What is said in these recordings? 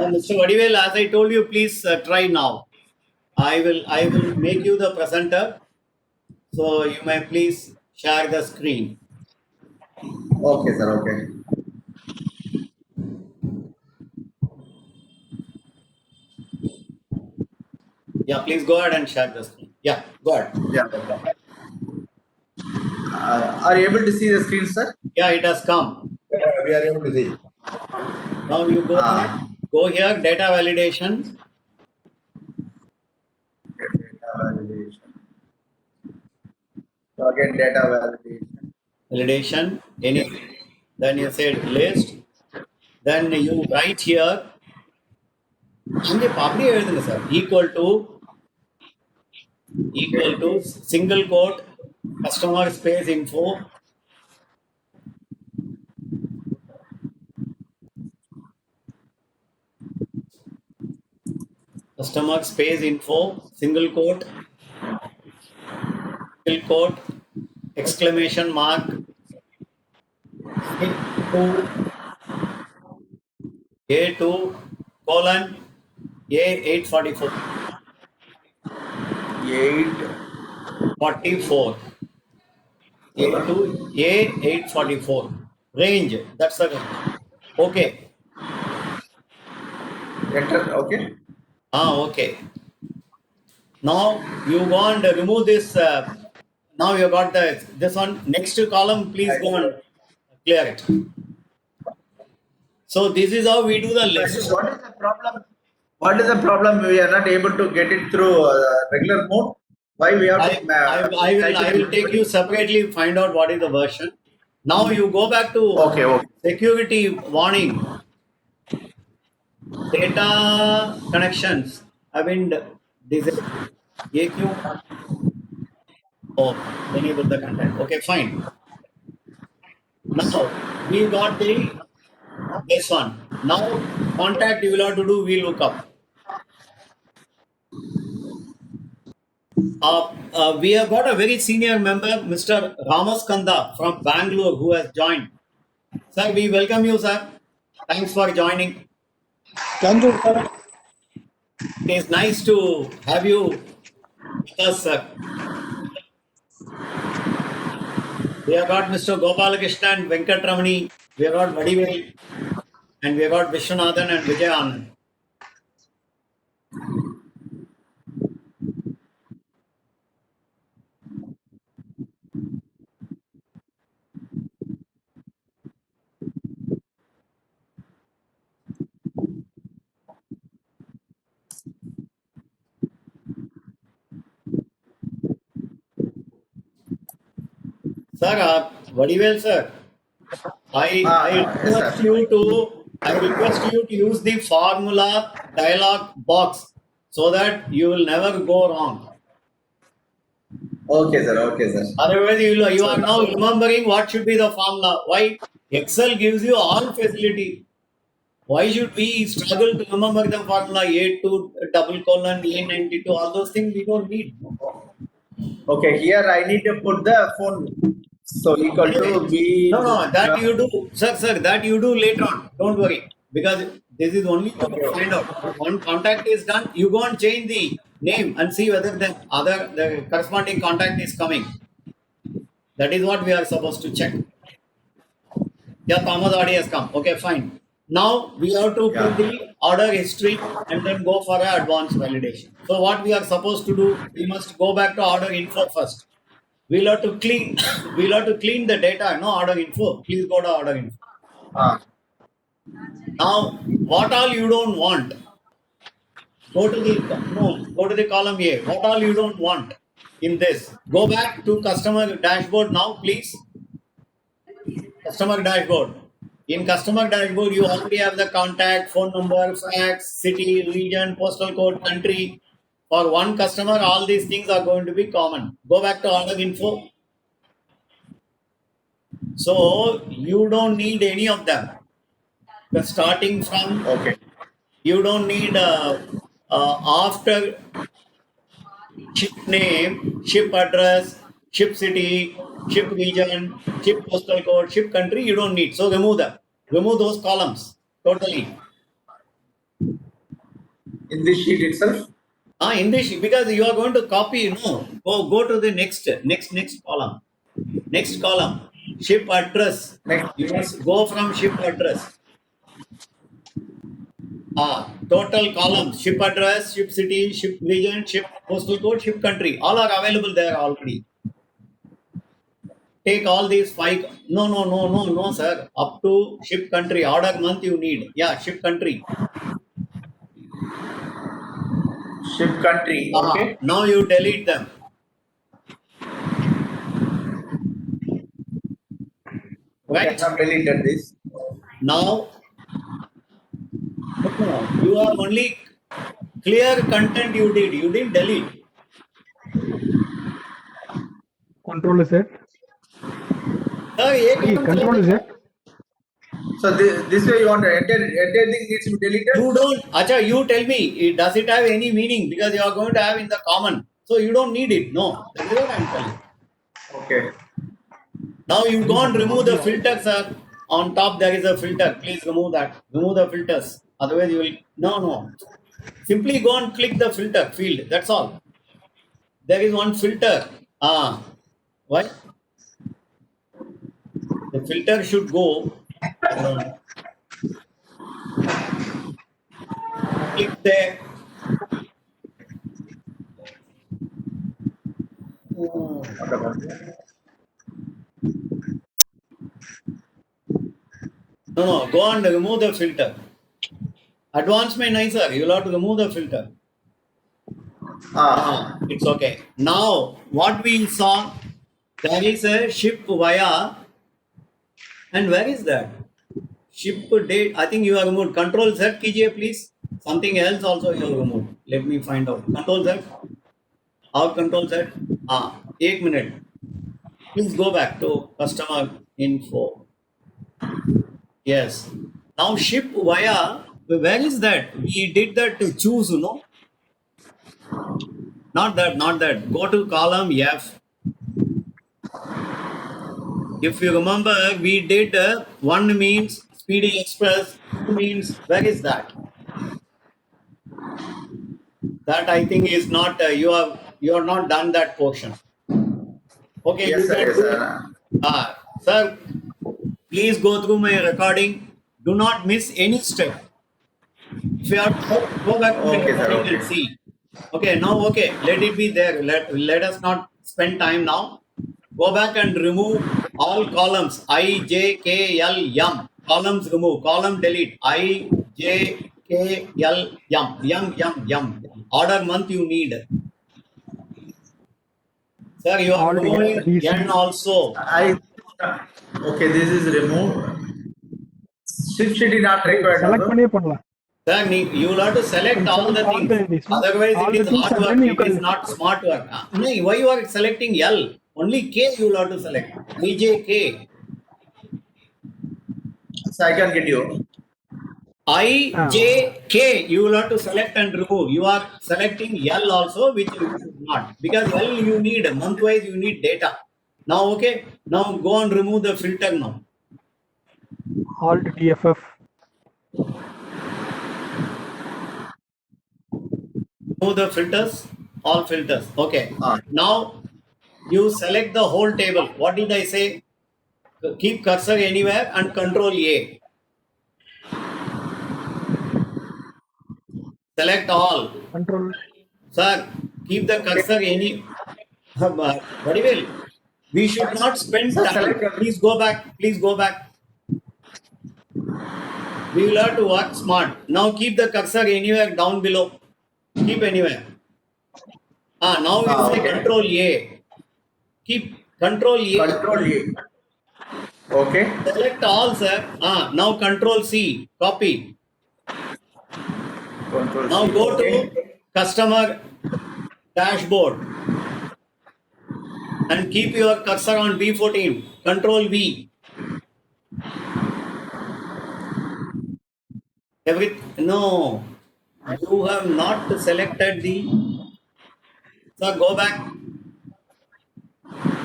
Mr. Vadivel, as I told you, please try now. I will make you the presenter. So you may please share the screen. Okay, sir. Okay. Yeah, please go ahead and share the screen. Yeah, go ahead. Yeah. Are you able to see the screen, sir? Yeah, it has come. Yeah, we are able to see. Now you go ahead. Go here, data validation. Data validation. So again, data validation. Validation. Then you said list. Then you write here. Equal to single quote customer space info customer space info single quote exclamation mark A2 colon A844 44 A2 A844 range. That's the range. Okay. Enter. Okay. Okay. Now you go and remove this. Now you got this one. Next column, please go and clear it. So this is how we do the list. What is the problem? What is the problem? We are not able to get it through regular mode. Why we have to? I will take you separately. Find out what is the version. Now you go back to Okay. security warning. Data connections. I mean, this is AQ. Oh, enable the content. Okay, fine. Now we got this one. Now contact you will have to do VLOOKUP. We have got a very senior member, Mr. Ramaskanda from Bangalore, who has joined. Sir, we welcome you, sir. Thanks for joining. Thank you, sir. It is nice to have you with us, sir. We have got Mr. Gopalakrishnan, Venkatramani, we have got Vadivel, and we have got Vishwanathan and Vijayanand. Sir, Vadivel, sir. I request you to use the formula dialog box so that you will never go wrong. Okay, sir. Okay, sir. Otherwise, you are now remembering what should be the formula. Why? Excel gives you all facility. Why should we struggle to remember the formula A2 double colon A92? All those things we don't need. Okay, here I need to put the phone. So equal to B. No, that you do, sir. That you do later on. Don't worry, because this is only to find out. One contact is done, you go and change the name and see whether the corresponding contact is coming. That is what we are supposed to check. Yeah, Thomas Adi has come. Okay, fine. Now we have to put the order history and then go for an advanced validation. So what we are supposed to do, we must go back to order info first. We'll have to clean the data, no order info. Please go to order info. Now, what all you don't want? Go to the column A. What all you don't want in this? Go back to customer dashboard now, please. Customer dashboard. In customer dashboard, you already have the contact, phone number, fax, city, region, postal code, country. For one customer, all these things are going to be common. Go back to order info. So you don't need any of them. Starting from you don't need after ship name, ship address, ship city, ship region, ship postal code, ship country. You don't need. So remove them. Remove those columns totally. in this sheet itself. In this, because you are going to copy, go to the next column. Next column, ship address. Next. You must go from ship address. Total columns, ship address, ship city, ship region, ship postal code, ship country. All are available there already. Take all these 5. No, sir. Up to ship country, order month you need. Yeah, ship country. Ship country. Okay. Now you delete them. Okay, Right? I have deleted this. Now, you are only clear content you did. You didn't delete. Control Z. Sir, ये Sorry, Control Z. So this way you want to enter thing needs to be deleted. You don't. Acha, you tell me. Does it have any meaning? Because you are going to have in the common. So you don't need it. No. That is what I am telling. Okay. Now you go and remove the filter, sir. On top there is a filter. Please remove that. Remove the filters. Otherwise you will. No. Simply go and click the filter field. That's all. There is one filter. Why? The filter should go. Click there. What about that? No. Go and remove the filter. Advanced may nicer. You will have to remove the filter. It's okay. Now, what we saw, there is a ship via, and where is that? Ship date, I think you have removed. Control Z कीजिए please. Something else also you have removed. Let me find out. Control Z. How Control Z? 1 minute. Please go back to customer info. Yes. Now ship via, where is that? We did that to choose, Not that. Go to column F. If you remember, we did 1 means Speedy Express, 2 means, where is that? That I think is not, you have not done that portion. Okay, Yes, you sir. can Yes, do. sir. Sir, please go through my recording. Do not miss any step. If you have to go back to the Okay, sir, recording okay. and see. Okay, let it be there. Let us not spend time now. Go back and remove all columns. I, J, K, L, M. Columns remove. Column delete. I, J, K, L, M. Order month you need. Sir, you are Alt removing DC. N also. Okay, this is removed. Ship sheet is not required now, Select sir. பண்ணியே பண்ணலாம். Sir, you will have to select can all the select all things. the things, no? Otherwise, All it the is things hard and work. then you It is can- not smart work. No, why you are selecting L? Only K you will have to select. EJK. So I can get you. I, J, K, you will have to select and remove. You are selecting L also, which you should not. Because L you need, month-wise you need data. Now, okay? Now go and remove the filter now. Alt DFF. Remove the filters, all filters. Okay. Ah. Now, you select the whole table. What did I say? Keep cursor anywhere and Control A. Select all. Control. Sir, keep the cursor any. Very well. We should not spend Sir, time. select your- Please go back. Please go back. We will have to work smart. Now keep the cursor anywhere down below. Keep anywhere. Now you say okay. Control A. Keep Control A. Control A. Okay. Select all, sir. Now Control C. Copy. Control Now C. go Okay. to customer dashboard and keep your cursor on B14. Control V. No, you have not selected the. Sir, go back.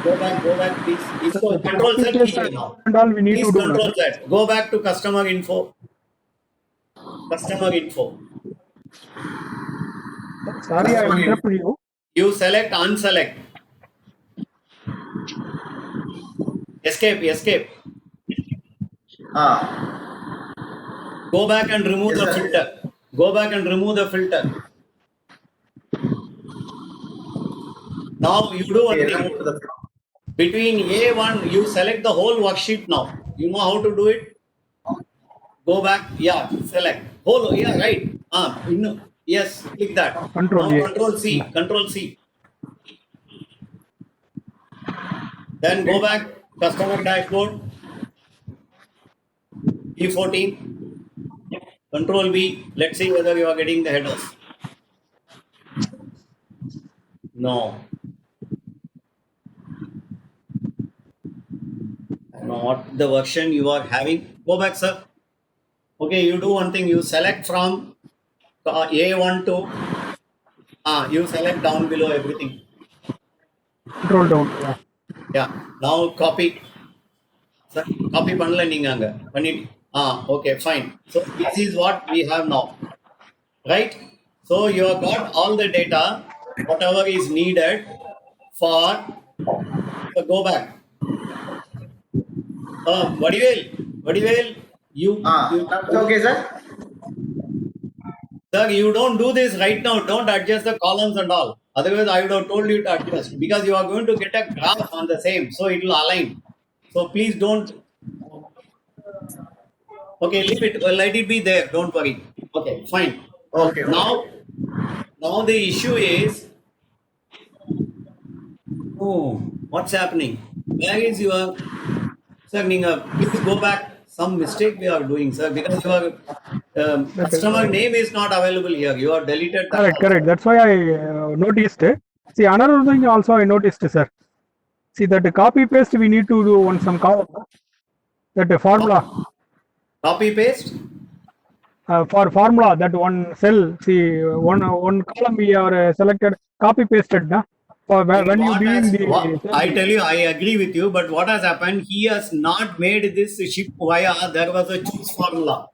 Go back, please. Control Z key now. And all we need Please to do. Control Z. Go back to customer info. customer info. Sorry, I interrupted you. You select unselect. Escape. Ah, Go back and remove yes, the sir. filter. Go back and remove the filter. Now you do one Okay, thing. remove the. Between A1, you select the whole worksheet now. You know how to do it? Go back. Yeah, select. Whole, yeah, right. Yes, click that. Control Now A. control C. Control C. Then go back. Customer dashboard. E14. Control V. Let's see whether you are getting the headers. No. Not the version you are having. Go back, sir. Okay, you do one thing. You select from A1 to you select down below everything. Control down. Yeah. Yeah. Now copy. Sir, copy பண்ணல நீங்க அங்க பண்ணிட்டு okay fine. So this is what we have now, right? So you have got all the data, whatever is needed for go back. Vadivel, you That's okay, sir. sir, you don't do this right now. Don't adjust the columns and all. Otherwise, I would have told you to adjust because you are going to get a graph on the same, so it will align. So please don't. Okay, leave it. Well, let it be there. Don't worry. Okay, fine. Okay. Now the issue is, what's happening? Where is your sir? Please go back. Some mistake we are doing, sir, because your customer name is not available here. You have deleted that. Correct. That's why I noticed. See, another thing also I noticed, sir. See that copy paste we need to do on some column. That formula Copy paste. for formula, that one cell. See, one column we are selected, copy pasted. Na? For when you doing the. I tell you, I agree with you, but what has happened? He has not made this ship via. There was a choose formula,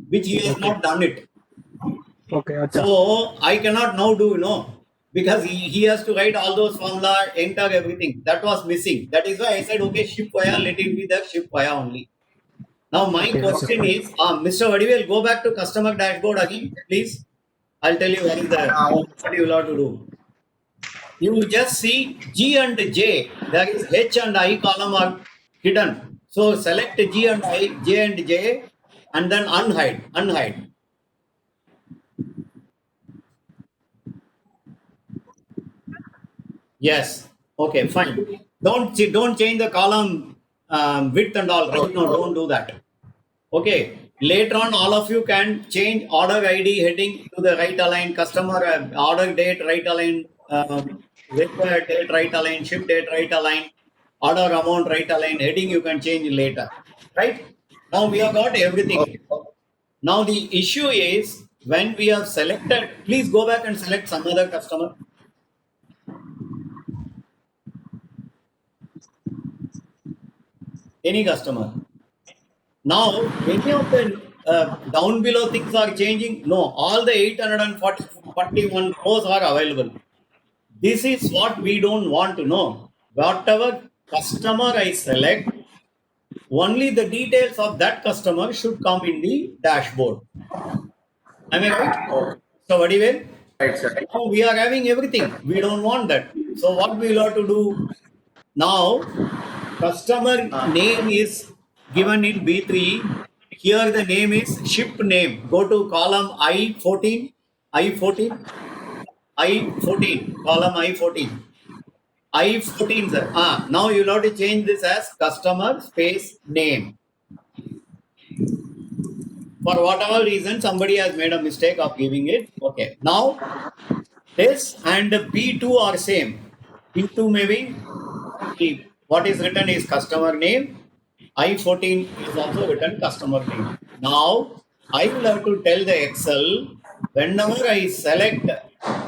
which he has not done it. Okay. Achha. So I cannot now do, because he has to write all those formula, enter everything. That was missing. That is why I said, okay, ship via, let it be the ship via only. Now my question is, Mr. Vadivel, go back to customer dashboard again, please. I'll tell you what is the what you will have to do. You just see G and J. There is H and I column are hidden. So select G and I, J and J, and then unhide. Yes. Okay, fine. Don't change the column width and all. Right now, don't do that. Okay. Later on, all of you can change order ID heading to the right align, customer order date right align, required date right align, ship date right align, order amount right align, heading you can change later. Right? Now we have got everything. Now the issue is when we have selected, please go back and select some other customer. Any customer. Now, any of the down below things are changing? No, all the 841 rows are available. This is what we don't want to know. Whatever customer I select, only the details of that customer should come in the dashboard. Am I right? So, Vadivel? Right, sir. Now we are having everything. We don't want that. So, what we will have to do now? Customer name is given in B3. Here the name is ship name. Go to column I14, column I14. I14, sir. Now you'll have to change this as customer space name. For whatever reason, somebody has made a mistake of giving it. Okay. Now, this and P2 are same. P2 maybe what is written is customer name. I14 is also written customer name. Now, I will have to tell the Excel, whenever I select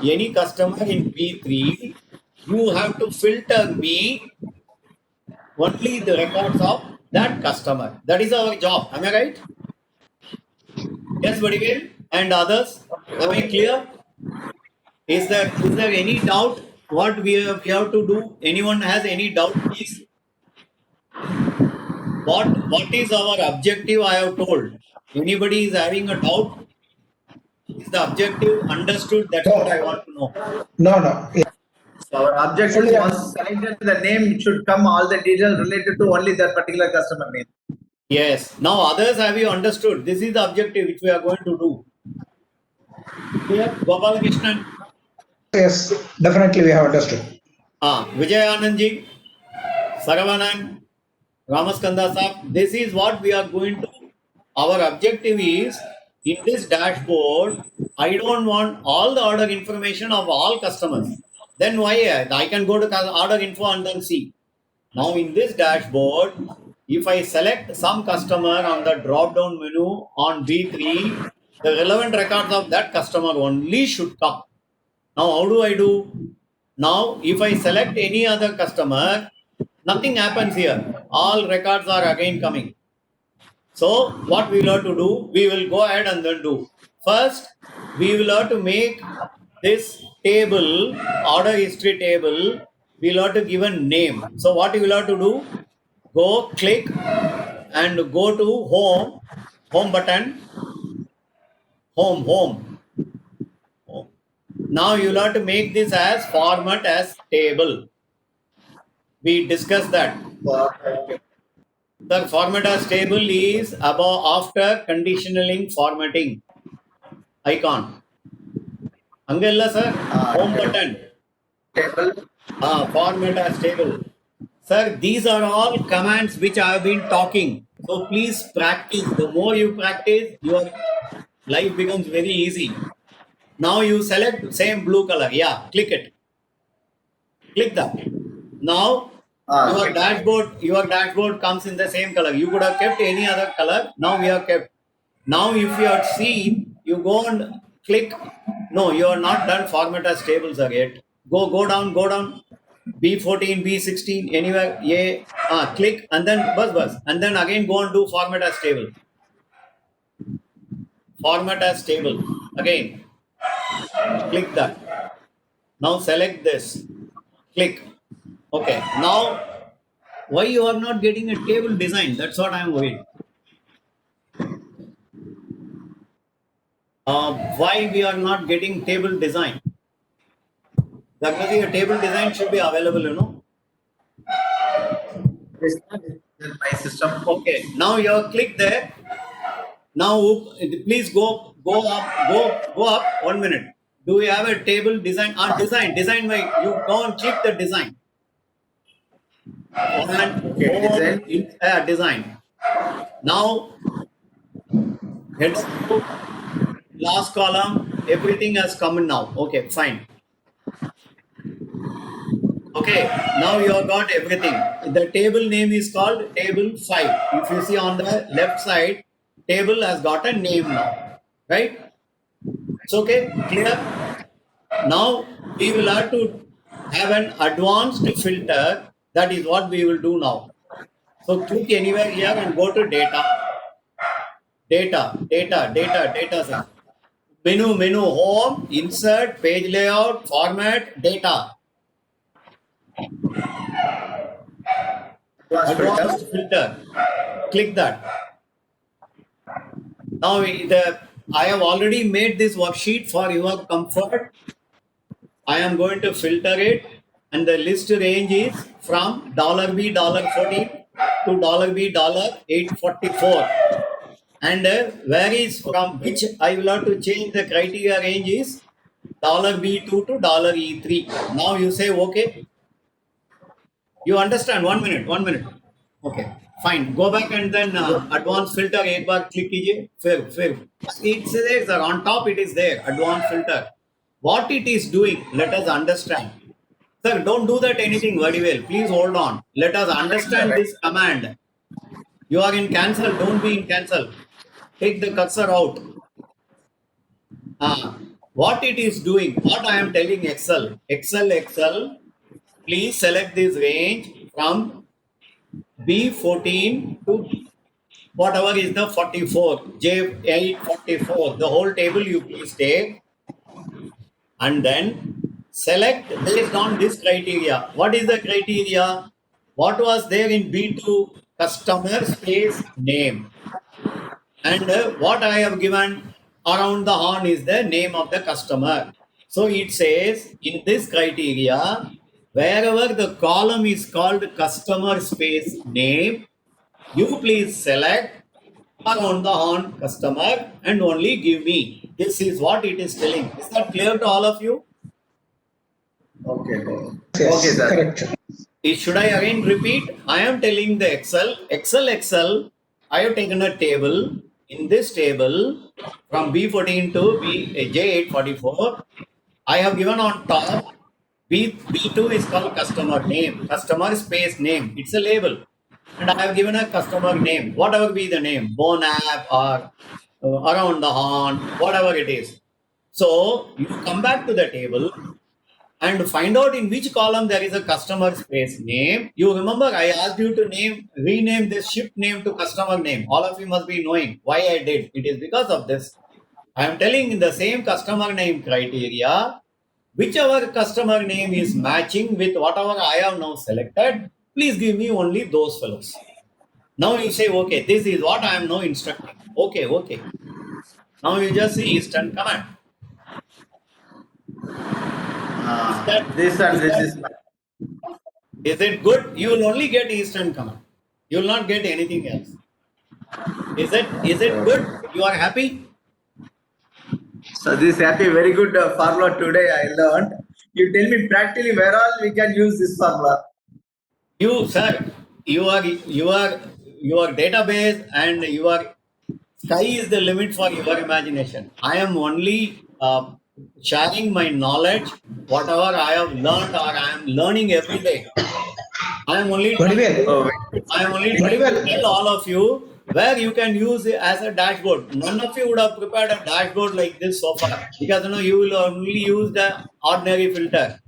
any customer in P3, you have to filter me only the records of that customer. That is our job. Am I right? Yes, Vadivel and others. Am I clear? Is there any doubt what we have to do? Anyone has any doubt, please? What is our objective? I have told. Anybody is having a doubt? Is the objective understood? That's what I want to know. No. So our objective Fully was selected the name should come all the details related to only that particular customer name. Yes. Now others have you understood? This is the objective which we are going to do. Clear? Gopal Krishnan. Yes, definitely we have understood. Vijayanandji, Saravanan, Ramaskanda Saab, this is what we are going to. Our objective is in this dashboard, I don't want all the order information of all customers. Then why I can go to order info and then see. Now in this dashboard, if I select some customer on the drop down menu on B3, the relevant records of that customer only should come. Now how do I do? Now if I select any other customer, nothing happens here. All records are again coming. So what we will have to do, we will go ahead and then do. First, we will have to make this table, order history table, we will have to give a name. So what you will have to do, go click and go to home button, home. Now you will have to make this as format as table. We discussed that. The format as table is above after conditionaling formatting icon. Angella sir, home button. Table. Format as table. Sir, these are all commands which I have been talking. So please practice. The more you practice, your life becomes very easy. Now you select same blue color. Yeah, click it. Click that. Now your dashboard comes in the same color. You could have kept any other color. Now we have kept. Now if you have seen, you go and click. No, you are not done format as tables yet. Go down. B14, B16, anywhere. Click and then bus. And then again go and do format as table. Format as table. Again. Click that. Now select this. Click. Okay. Now, why you are not getting a table design? That's what I am worried. Why we are not getting table design? Because your table design should be available, you know. My system. Okay. Now you have clicked there. Now please go up 1 minute. Do we have a table design? Design by you go and click the design. Design. Now heads to last column, everything has come in now. Okay, fine. Okay, now you have got everything. The table name is called table 5. If you see on the left side, table has got a name now. Right? It's okay? Clear? Now we will have to have an advanced filter. That is what we will do now. So click anywhere here and go to data. Data, sir. Menu, home, insert, page layout, format, data. Advanced filter. Click that. Now I have already made this worksheet for your comfort. I am going to filter it, and the list range is from $B $14 to $B $844. And varies from which I will have to change the criteria range is $B2 to $E3. Now you say okay. You understand? 1 minute. Okay, fine. Go back and then advanced filter. एक बार click कीजिए. फिर. It's there, sir. On top it is there. Advanced filter. What it is doing, let us understand. Sir, don't do that anything very well. Please hold on. Let us understand this command. You are in cancel. Don't be in cancel. Take the cursor out. What it is doing, what I am telling Excel. Please select this range from B14 to whatever is the 44, J844, the whole table you please take and then select based on this criteria. What is the criteria? What was there in B2? Customer space name. And what I have given around the horn is the name of the customer. So it says in this criteria, wherever the column is called customer space name, you please select around the horn customer and only give me. This is what it is telling. Is that clear to all of you? Okay. Yes, Okay, sir. correct. Should I again repeat? I am telling the Excel. I have taken a table. In this table, from B14 to J844, I have given on top B2 is called customer name, customer space name. It's a label. And I have given a customer name, whatever be the name, Bonap or around the horn, whatever it is. So you come back to the table and find out in which column there is a customer space name. You remember I asked you to rename this ship name to customer name. All of you must be knowing why I did. It is because of this. I am telling in the same customer name criteria, whichever customer name is matching with whatever I have now selected, please give me only those fellows. Now you say, okay, this is what I am now instructing. Okay. Now you just see Eastern command. This and this is. Is it good? You will only get Eastern command. You will not get anything else. Is it good? You are happy? So this happy, very good formula today I learned. You tell me practically where all we can use this formula. You, sir, your database and your sky is the limit for your imagination. I am only sharing my knowledge, whatever I have learned or I am learning every day. I am only Very well. Oh, trying to tell all of you where you can use it as a dashboard. None of you would have prepared a dashboard like this so far because you will only use the ordinary filter.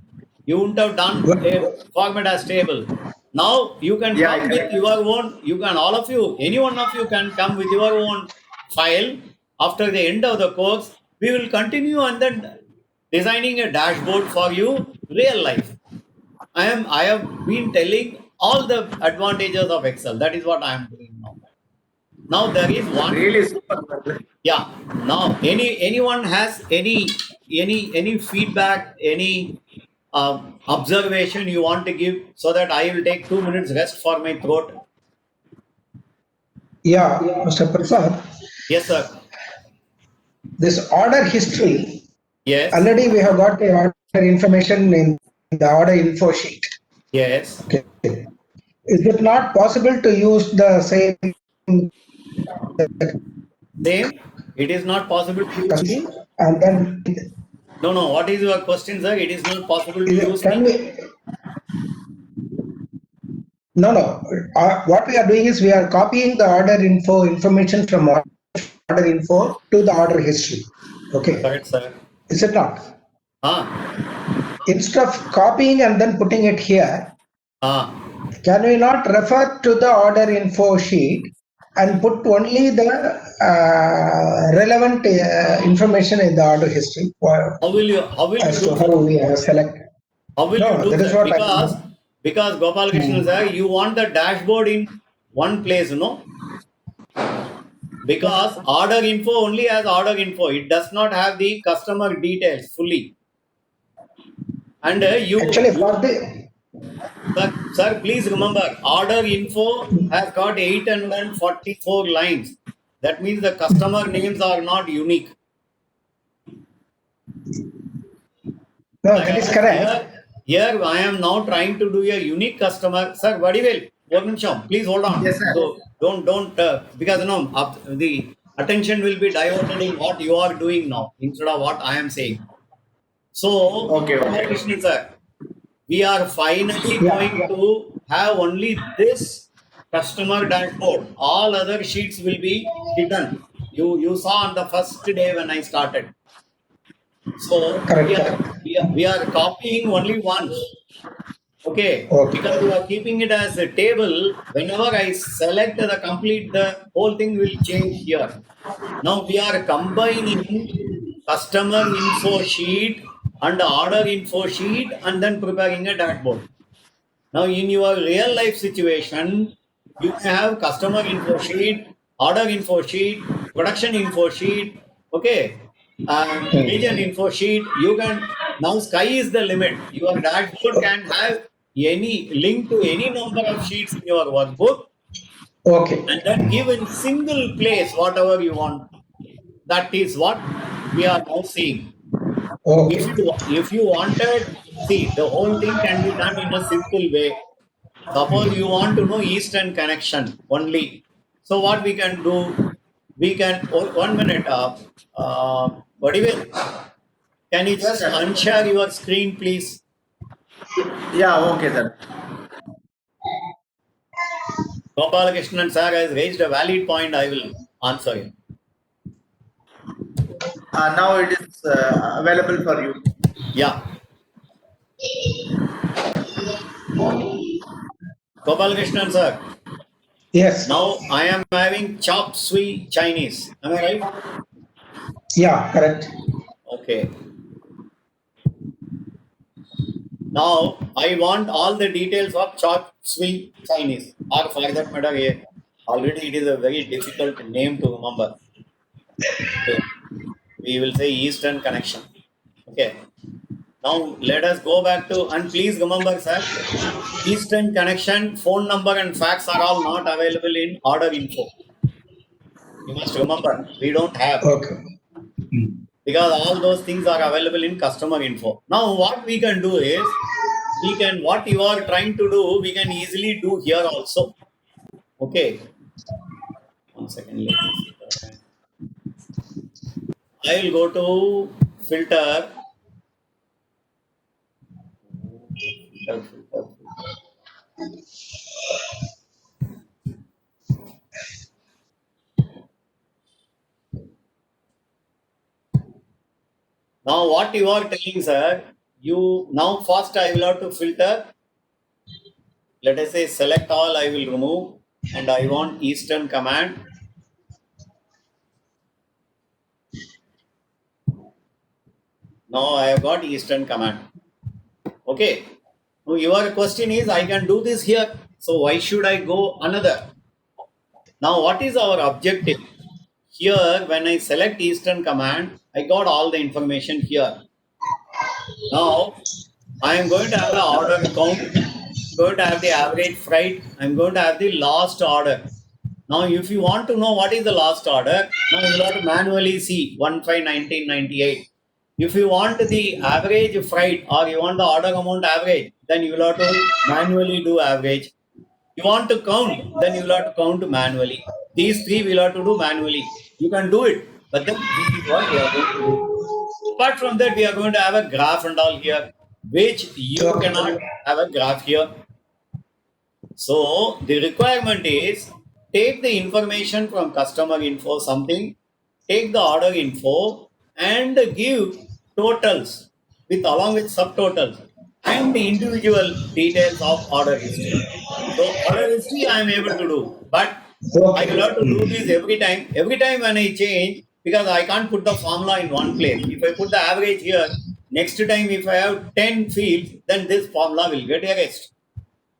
You wouldn't have done a format as table. Now you can Yeah, come yeah. with your own. You can all of you, any one of you can come with your own file. After the end of the course, we will continue and then designing a dashboard for you real life. I have been telling all the advantages of Excel. That is what I am doing now. Now there is one. Really super. Yeah. Now anyone has any feedback, any observation you want to give, so that I will take 2 minutes rest for my throat. Yeah, Mr. Prasad, Yes, sir. this order history, Yes. already we have got the order information in the order info sheet. Yes. Okay. Is it not possible to use the same Same. It is not possible to use me. and then No. What is your question, sir? It is not possible to use can me. we? No. What we are doing is we are copying the order info information from order info to the order history. Okay. Correct, sir. Is it not? Instead of copying and then putting it here, can we not refer to the order info sheet and put only the relevant information in the order history? How will you As do to how we select. How will No, you do that is that? what Because Gopal Krishnan sir, you want the dashboard in one place, no? Because order info only has order info. It does not have the customer details fully. And Actually, for the sir, please remember, order info has got 844 lines. That means the customer names are not unique. no, that is correct. Here I am now trying to do a unique customer. Sir, Vadivel, one nimsham, please hold on. Yes, sir. So don't because the attention will be diverted in what you are doing now instead of what I am saying. So, Okay. Krishnan sir, we are finally going to have only this customer dashboard. All other sheets will be hidden. You saw on the first day when I started. So Correct. we are copying only one. Okay. Okay. Because you are keeping it as a table. Whenever I select the complete, the whole thing will change here. Now we are combining customer info sheet and order info sheet and then preparing a dashboard. Now, in your real life situation, you can have customer info sheet, order info sheet, production info sheet, okay, region info sheet. You can now sky is the limit. Your dashboard can have any link to any number of sheets in your workbook, Okay. and then give in single place whatever you want. That is what we are now seeing. Okay. If you wanted, see, the whole thing can be done in a simple way. Suppose you want to know Eastern connection only. So what we can do? We can 1 minute. What do you? Can you just unshare your screen, please? Yeah, okay, sir. Gopalakrishnan sir has raised a valid point. I will answer him. Now it is available for you. Yeah, Gopalakrishnan sir. Yes. Now I am having chop suey Chinese. Am I right? Yeah, correct. Okay. Now I want all the details of chop suey Chinese. Or for that matter, already it is a very difficult name to remember. Okay. We will say Eastern connection. Okay. Now let us go back to, and please remember, sir, Eastern connection phone number and fax are all not available in order info. You must remember, we don't have, Okay. because all those things are available in customer info. Now what we can do is, what you are trying to do, we can easily do here also. Okay. 1 second, let me see. I will go to filter. Filter. Now what you are telling, sir, you now first I will have to filter. Let us say select all, I will remove, and I want Eastern command. Now I have got Eastern command. Okay. Now your question is, I can do this here. So why should I go another? Now what is our objective? Here, when I select Eastern command, I got all the information here. Now I am going to have the order count, going to have the average freight, I'm going to have the last order. Now, if you want to know what is the last order, now you will have to manually see 1/5/1998. If you want the average freight or you want the order amount average, then you will have to manually do average. You want to count, then you will have to count manually. These three we will have to do manually. You can do it, but then this is what we are going to do. Apart from that, we are going to have a graph and all here, which you Okay. cannot have a graph here. So the requirement is, take the information from customer info something, take the order info and give totals with along with subtotals and the individual details of order history. So order history I am able to do, but I will have to do this every time. Every time when I change, because I can't put the formula in one place. If I put the average here, next time if I have 10 fields, then this formula will get erased.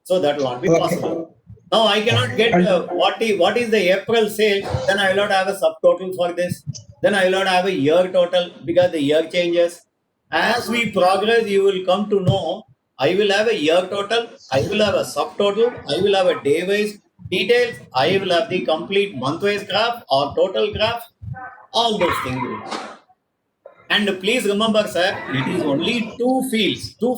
So that will not be Okay. possible. Now I cannot get what is the April sales. Then I will not have a subtotal for this. Then I will not have a year total because the year changes. As we progress, you will come to know. I will have a year total. I will have a subtotal. I will have a day wise details. I will have the complete month wise graph or total graph. All those things. And please remember, sir, it is only two fields, two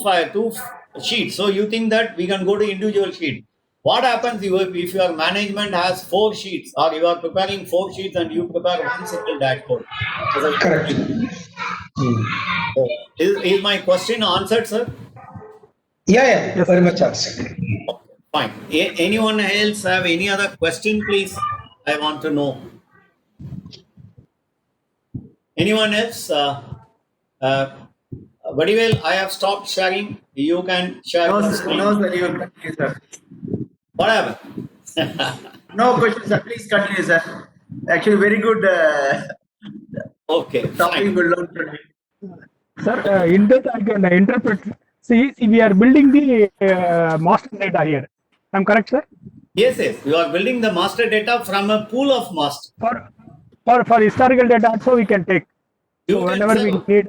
sheets. So you think that we can go to individual sheet. What happens if your management has 4 sheets or you are preparing 4 sheets and you prepare one single dashboard? As I told Correct. you. So, is my question answered, sir? Yeah, Yes, very sir. much answered. Fine. Anyone else have any other question, please? I want to know. Anyone else? very well. I have stopped sharing. You can share No, the sir. screen. No, sir. You continue, sir. What happened? No question, sir. Please continue, sir. Actually, very good Okay, topic fine. we learned from you. Sir, in that I can interpret. See, we are building the master data here. I'm correct, sir? Yes, yes. You are building the master data from a pool of master. For historical data also we can take. You So can whenever we say, need,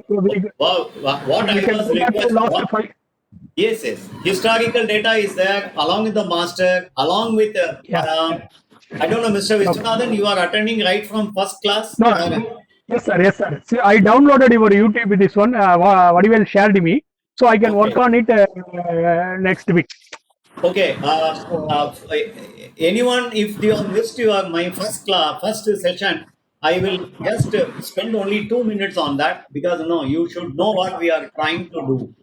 wow, what we I can was go back to request. last five. Yes, yes. Historical data is there along with the master, along with, Yeah. I don't know, Mr. Okay. Vishwanathan, you are attending right from first class? No, yes, sir. Yes, sir. See, I downloaded your YouTube with this one. What you will shared me, so I can work Okay. on it next week. Okay. Anyone, if you have missed my first session, I will just spend only 2 minutes on that because no, you should know what we are trying to do.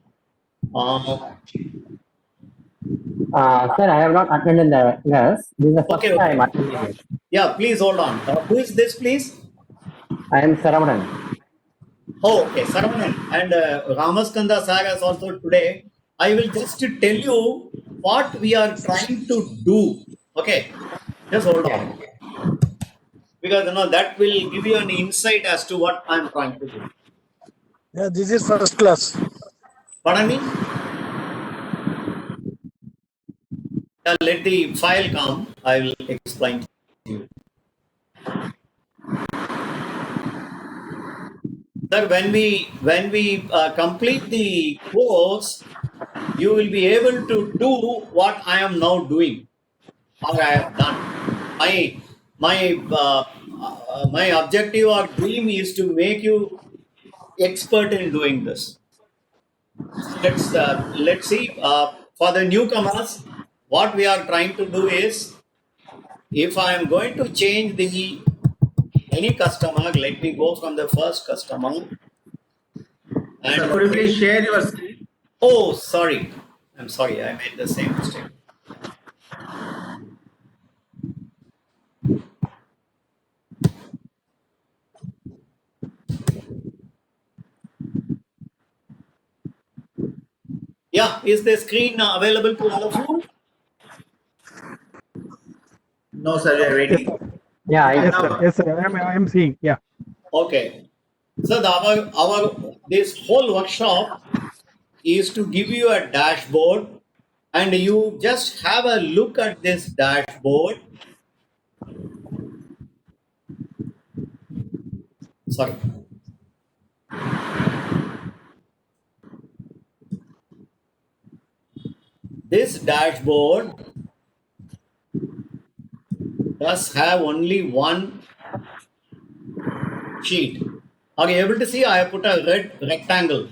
Sir, I have not attended the class. This is the first Okay, time okay. attending it. Yeah, please hold on. Who is this, please? I am Saravanan. Oh, okay, Saravanan and Ramaskanda sir has also today. I will just tell you what we are trying to do. Okay, just hold on because that will give you an insight as to what I am trying to do. Yeah, this is first class. Pardon me? Let the file come. I will explain to you. Sir, when we complete the course, you will be able to do what I am now doing or I have done. My objective or dream is to make you expert in doing this. Let's see for the newcomers. What we are trying to do is, if I am going to change any customer, let me go from the first customer. Sir, could you please share your screen? Oh, sorry. I'm sorry. I made the same mistake. Yeah, is the screen available to all of you? No, sir. We are Yes, waiting. sir. Yeah, Yes, sir. Yes, sir. I am seeing. Yeah. Okay. So this whole workshop is to give you a dashboard, and you just have a look at this dashboard. Sorry. This dashboard does have only one sheet. Are you able to see? I have put a red rectangle.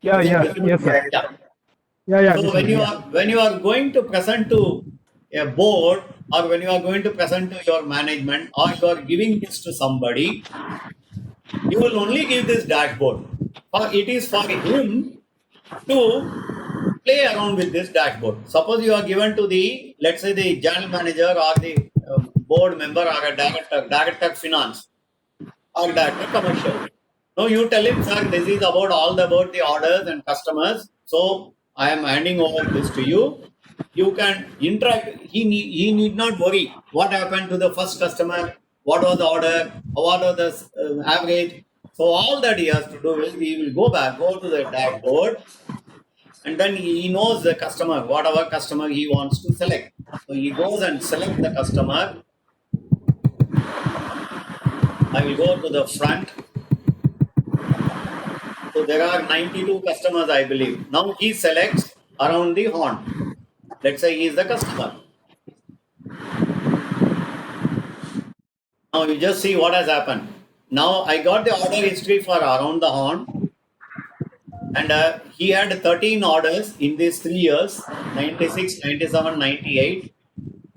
Yeah. Is it Yeah. visible? Yes, sir. Yeah. Yeah. So when you are going to present to a board, or when you are going to present to your management, or you are giving this to somebody, you will only give this dashboard. Or it is for him to play around with this dashboard. Suppose you are given to let's say the general manager or the board member or a director finance or director commercial. No, you tell him, sir, this is about the orders and customers. So I am handing over this to you. You can interact. He need not worry what happened to the first customer, what was the order, what was the average. So all that he has to do is he will go to the dashboard, and then he knows the customer, whatever customer he wants to select. So he goes and select the customer. I will go to the front. So there are 92 customers, I believe. Now he selects around the horn. Let's say he is the customer. Now you just see what has happened. Now I got the order history for around the horn, and he had 13 orders in these 3 years, 96, 97, 98.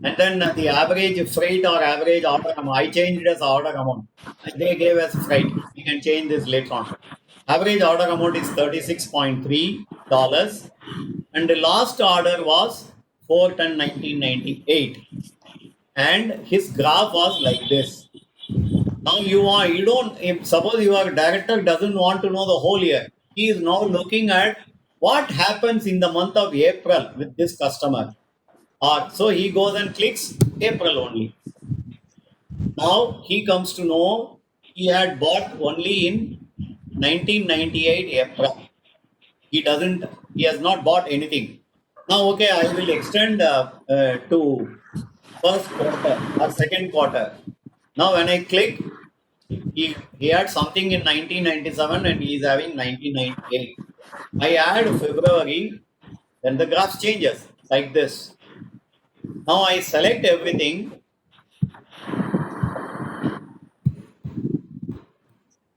And then the average freight or average order amount, I changed it as order amount. They gave us freight. We can change this later on. Average order amount is $36.3. And the last order was 4/10/1998. And his graph was like this. Now suppose your director doesn't want to know the whole year. he is now looking at what happens in the month of April with this customer. So he goes and clicks April only. Now he comes to know he had bought only in 1998 April. He has not bought anything. Now, okay, I will extend to first quarter or second quarter. Now, when I click, he had something in 1997 and he is having 1998. I add February, then the graph changes like this. Now I select everything,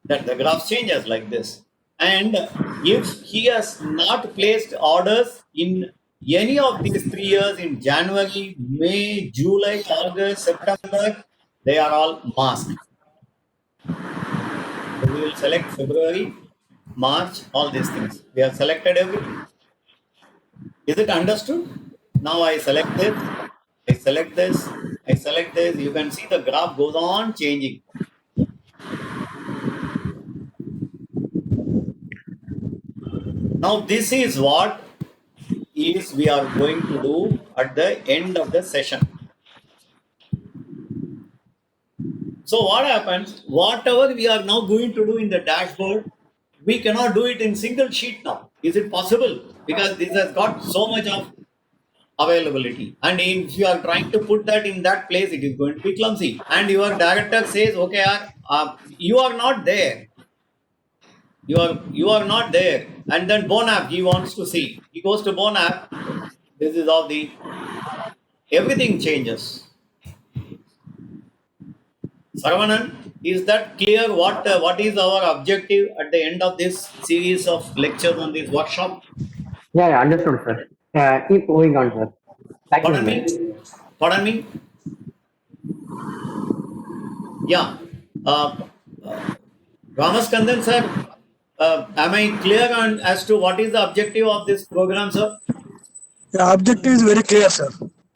that the graph changes like this. And if he has not placed orders in any of these 3 years in January, May, July, August, September, they are all masked. So we will select February, March, all these things. We have selected everything. Is it understood? Now I select this, I select this, I select this. You can see the graph goes on changing. Now this is what we are going to do at the end of the session. So what happens, whatever we are now going to do in the dashboard, we cannot do it in single sheet now. Is it possible? Because this has got so much of availability. And if you are trying to put that in that place, it is going to be clumsy. And your director says, okay, you are not there. You are not there. And then Bonap, he wants to see. He goes to Bonap. This is how everything changes. Saravanan, is that clear what is our objective at the end of this series of lectures on this workshop? Yeah, understood, sir. Keep moving on, sir. Pardon me? Pardon me? Yeah. Ramaskandan sir, am I clear on as to what is the objective of this program, sir? The objective is very clear, sir.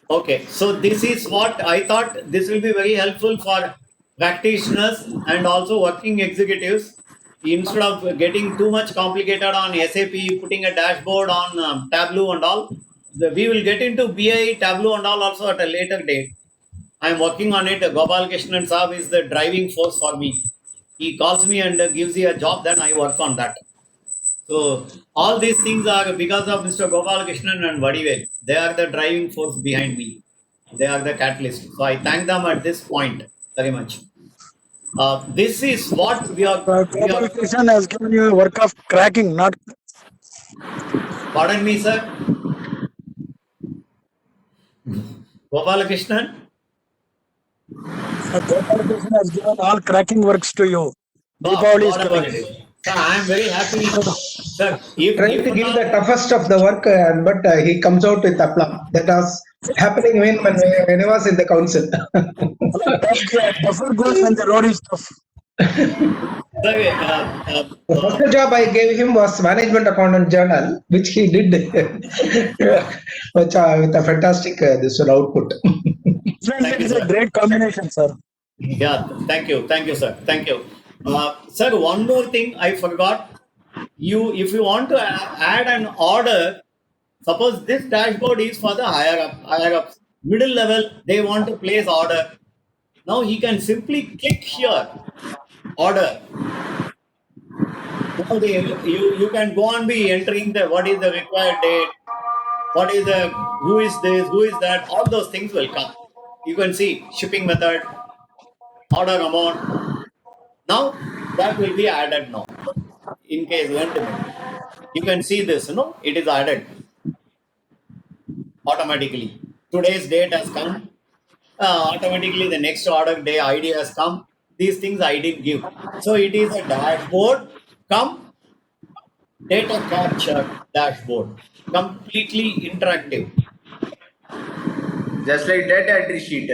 Okay, so this is what I thought. This will be very helpful for practitioners and also working executives. Instead of getting too much complicated on SAP, putting a dashboard on Tableau and all, we will get into BI, Tableau and all also at a later date. I am working on it. Gopal Krishnan Saab is the driving force for me. He calls me and gives me a job, then I work on that. So all these things are because of Mr. Gopal Krishnan and Vadivel. They are the driving force behind me. They are the catalyst. So I thank them at this point very much. This is what we are. Gopal Krishnan has given you a work of cracking, not. Pardon me, sir. Gopal Krishnan. Gopal Krishnan has given all cracking works to you. Deepavali is coming. Sir, I am very happy. Sir, Trying to give the toughest of the work, but he comes out with aplomb. That was happening when I was in the council. Tougher goes when the road is tough. The first job I gave him was Management Accountant Journal, which he did with a fantastic this one output. It is a great combination, sir. Yeah, thank you, sir. Thank you. Sir, one more thing I forgot. If you want to add an order, suppose this dashboard is for the higher up, middle level, they want to place order. Now he can simply click here, order. Now you can go on be entering what is the required date, who is this, who is that, all those things will come. You can see shipping method, order amount. Now that will be added now. In case you can see this, it is added automatically. Today's date has come. Automatically the next order day ID has come. These things I didn't give. So it is a dashboard come data capture dashboard. Completely interactive. Just like data entry sheet.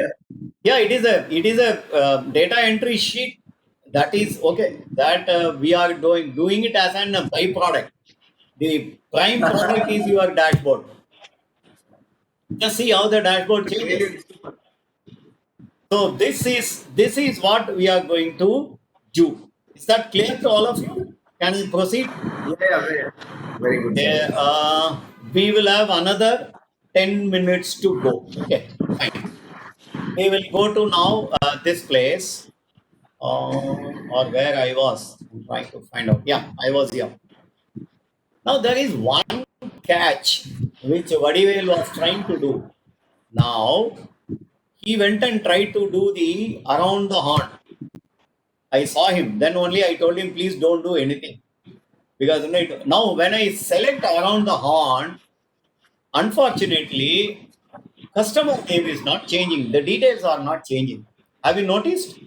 Yeah, it is a data entry sheet. That is okay. That we are doing it as a byproduct. The prime product is your dashboard. Just see how the dashboard changes. So this is what we are going to do. Is that clear to all of you? Can we proceed? Yeah, very good. Sir. We will have another 10 minutes to go. Okay, fine. We will go to now this place or where I was. I'm trying to find out. Yeah, I was here. Now there is one catch which Vadivel was trying to do. Now he went and tried to do the around the horn. I saw him. Then only I told him, please don't do anything. Because now when I select around the horn, unfortunately, customer name is not changing. The details are not changing. Have you noticed?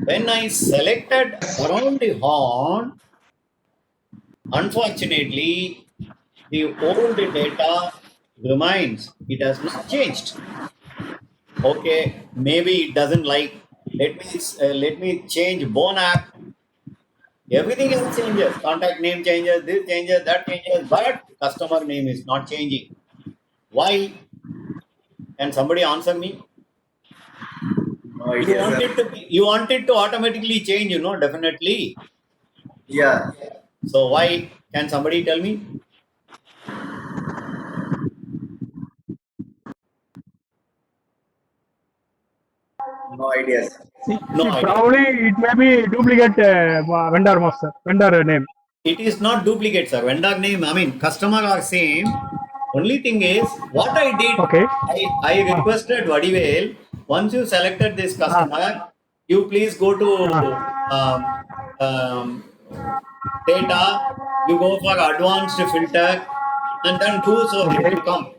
When I selected around the horn, unfortunately, the old data remains. It has not changed. Okay, maybe it doesn't like. Let me change Bone app. Everything else changes. Contact name changes. This changes. That changes. But customer name is not changing. Why? Can somebody answer me? No idea, sir. You want it to automatically change. Definitely. Yeah. So why? Can somebody tell me? No idea, sir. No See, idea. probably it may be duplicate vendor master, vendor name. It is not duplicate, sir. Vendor name, I mean, customer are same. Only thing is, what I did, Okay. I requested Vadivel, once you selected this customer, you please go to um, um, data, you go for advanced filter, and then do so it will come.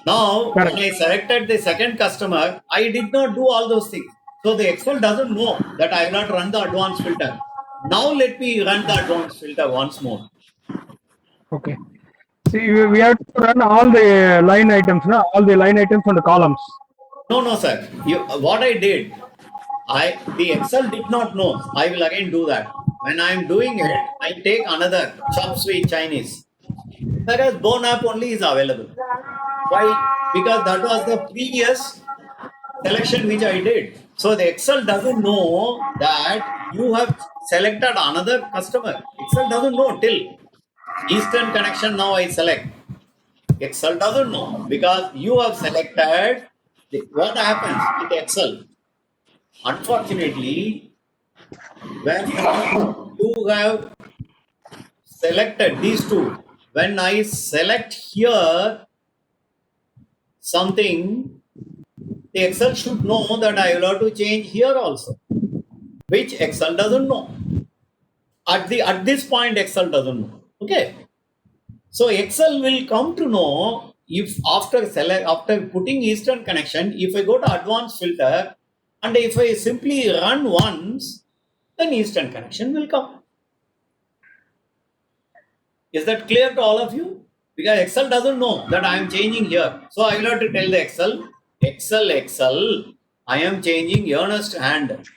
Now, Correct. when I selected the second customer, I did not do all those things. So the Excel doesn't know that I will not run the advanced filter. Now let me run the advanced filter once more. Okay. See, we have to run all the line items, no? All the line items on the columns. No, sir. What I did, the Excel did not know. I will again do that. When I am doing it, I take another Chop Suey Chinese. Whereas Bone app only is available. Why? Because that was the previous selection which I did. So the Excel doesn't know that you have selected another customer. Excel doesn't know till Eastern connection now I select. Excel doesn't know because you have selected what happens with Excel. Unfortunately, when you have selected these two, when I select here something, the Excel should know that I will have to change here also, which Excel doesn't know. At this point, Excel doesn't know. Okay. So Excel will come to know if after putting Eastern connection, if I go to advanced filter and if I simply run once, then Eastern connection will come. Is that clear to all of you? Because Excel doesn't know that I am changing here. So I will have to tell the Excel, I am changing Ernest hand.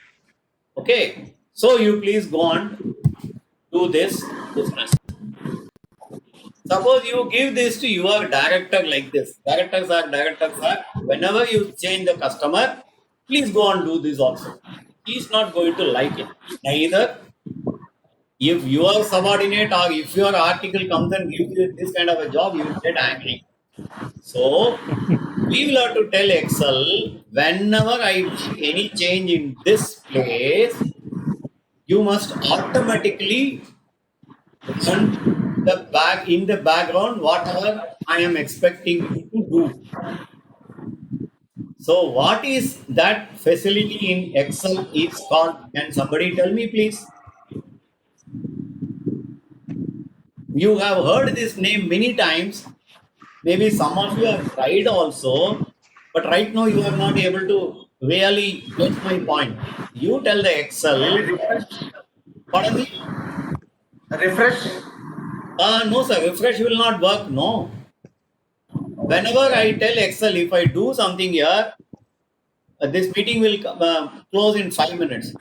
Okay. So you please go on, do this business. Suppose you give this to your director like this. Directors are, whenever you change the customer, please go and do this also. He is not going to like it. Neither if your subordinate or if your article comes and gives you this kind of a job, you will get angry. So we will have to tell Excel, whenever I make any change in this place, you must automatically run in the background whatever I am expecting you to do. So what is that facility in Excel is called? Can somebody tell me please? You have heard this name many times. Maybe some of you have tried also, but right now you are not able to really get my point. You tell the Excel. Pardon me? Refresh. No, sir. Refresh will not work. No. Whenever I tell Excel, if I do something here, this meeting will close in 5 minutes.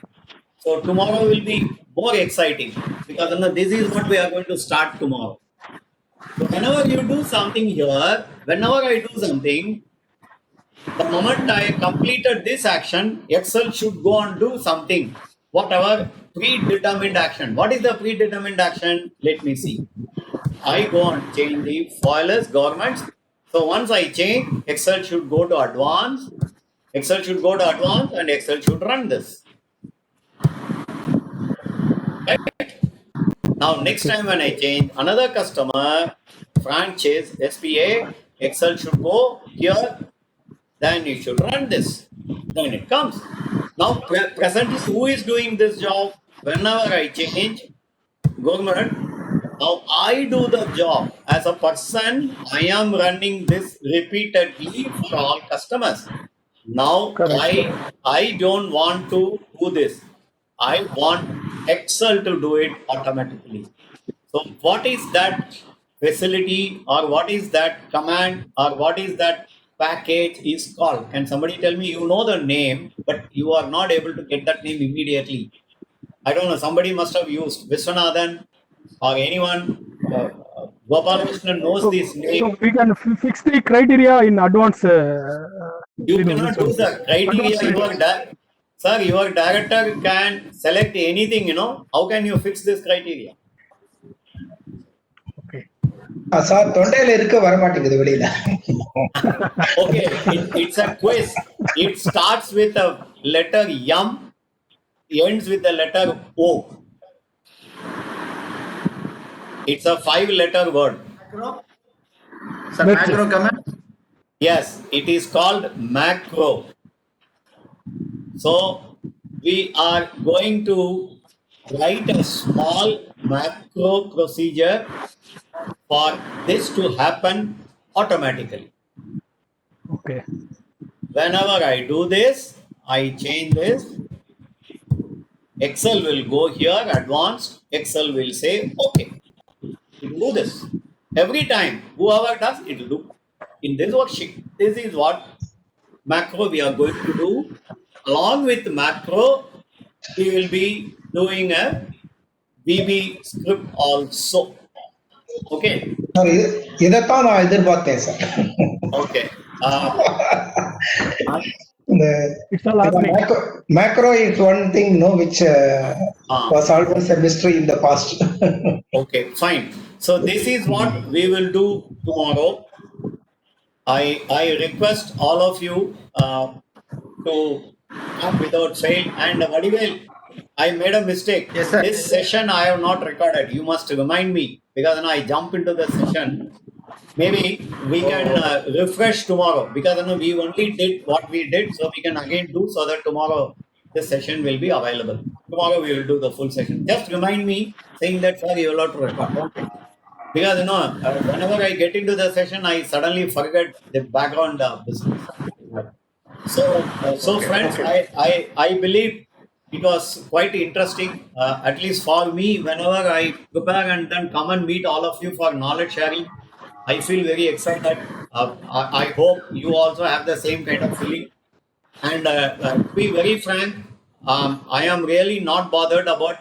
So tomorrow will be more exciting because this is what we are going to start tomorrow. So whenever you do something here, whenever I do something, the moment I completed this action, Excel should go and do something, whatever predetermined action. What is the predetermined action? Let me see. I go and change the foilers governments. So once I change, Excel should go to advanced. Excel should go to advanced and Excel should run this. Right? Now next time when I change another customer, franchise SPA, Excel should go here. Then you should run this. Then it comes. Now presently who is doing this job? Whenever I change government, now I do the job as a person. I am running this repeatedly for all customers. Now I don't want to do this. I want Excel to do it automatically. So what is that facility or what is that command or what is that package is called? Can somebody tell me? You know the name, but you are not able to get that name immediately. I don't know. Somebody must have used Viswanathan or anyone. Gopal Krishnan knows this name. So we can fix the criteria in advance. You cannot do the criteria. Sir, your director can select anything, How can you fix this criteria? Sir தொண்டையில இருக்க வர மாட்டேங்குது வெளியில. Okay, it's a quiz. It starts with a letter M, ends with the letter O. It's a 5-letter word. Sir, macro command. Yes, it is called macro. So we are going to write a small macro procedure for this to happen automatically. Okay. Whenever I do this, I change this. Excel will go here, advanced. Excel will say, okay, it will do this. Every time, whoever does, it will do. In this worksheet, this is what macro we are going to do. Along with macro, we will be doing a VB script also. Okay. இதைத்தான் நான் எதிர்பார்த்தேன் sir. Okay. It's all happening. Macro is one thing, which was always a mystery in the past. Okay, fine. So this is what we will do tomorrow. I request all of you to come without fail. And Vadivel, I made a mistake. Yes, sir. This session I have not recorded. You must remind me because when I jump into the session, maybe we can refresh tomorrow because we only did what we did, so we can again do so that tomorrow this session will be available. Tomorrow we will do the full session. Just remind me saying that, sir, you will have to record. Okay. Because whenever I get into the session, I suddenly forget the background business. So friends, I believe it was quite interesting, at least for me. Whenever I prepare and then come and meet all of you for knowledge sharing, I feel very excited. I hope you also have the same kind of feeling. And to be very frank, I am really not bothered about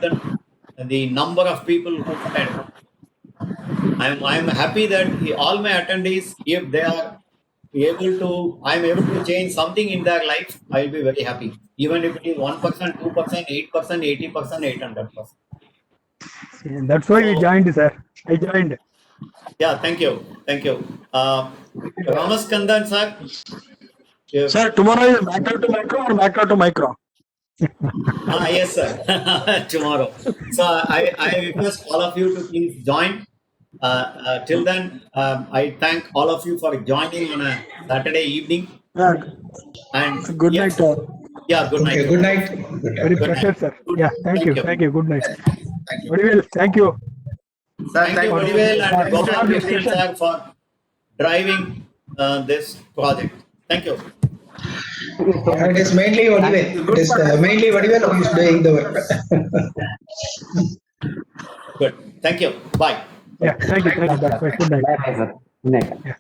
the number of people who attend. I am happy that all my attendees, if they are I am able to change something in their life, I will be very happy. Even if it is 1%, 2%, 8%, 80%, 800%. That's why we joined, sir. I joined. Yeah, thank you. Ramaskandan, sir. Sir, tomorrow is macro to micro or macro to micro? Yes, sir. Tomorrow. So I request all of you to please join. Till then, I thank all of you for joining on a Saturday evening. And Good night. Yeah, good night. Okay, good night. Very pleasure, sir. Yeah, thank you. Good night. Thank you. Very well. Thank you. Sir, Thank you, Vadivel and Gopal Krishnan, sir, for driving this project. Thank you. It is mainly Vadivel. It is mainly Vadivel who is doing the work. Good. Thank you. Bye. Yeah, thank you. Bye. Good night. Bye, sir. Good night. Yeah.